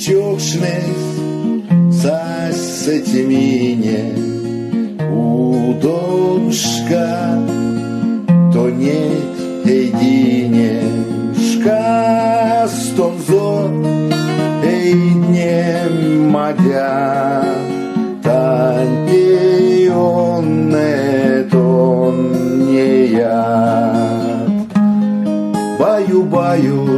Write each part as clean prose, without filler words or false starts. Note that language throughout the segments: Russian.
Чокшних сетимине удочка, то нет единешка стонзо, ей днем мадя, танпионне тон не я. Баю-баю,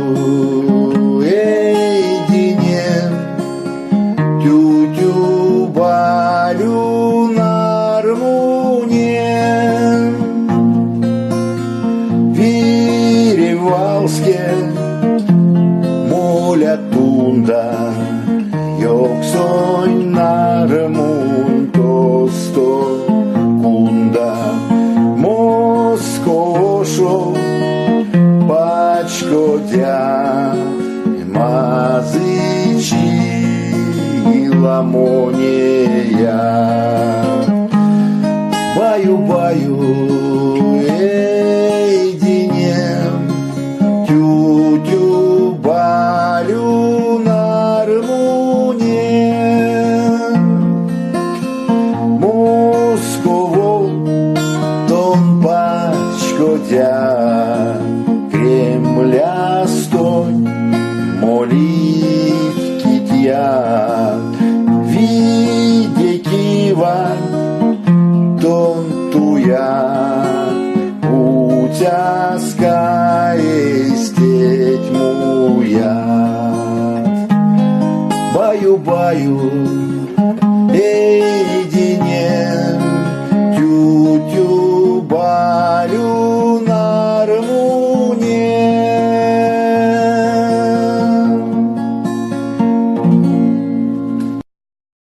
тю-тю балю на рмуне, Виревалске моля тунда, Йоксонь на рмун тосто кунда, Москошо пачко дя мазычи ламония. Баю-баю, динем, тю-тю балю на рмуне, Москово тон пачко дя Кремля стой молитки тя. Тонтуя утяская стеть муя. Баю-баю, эй,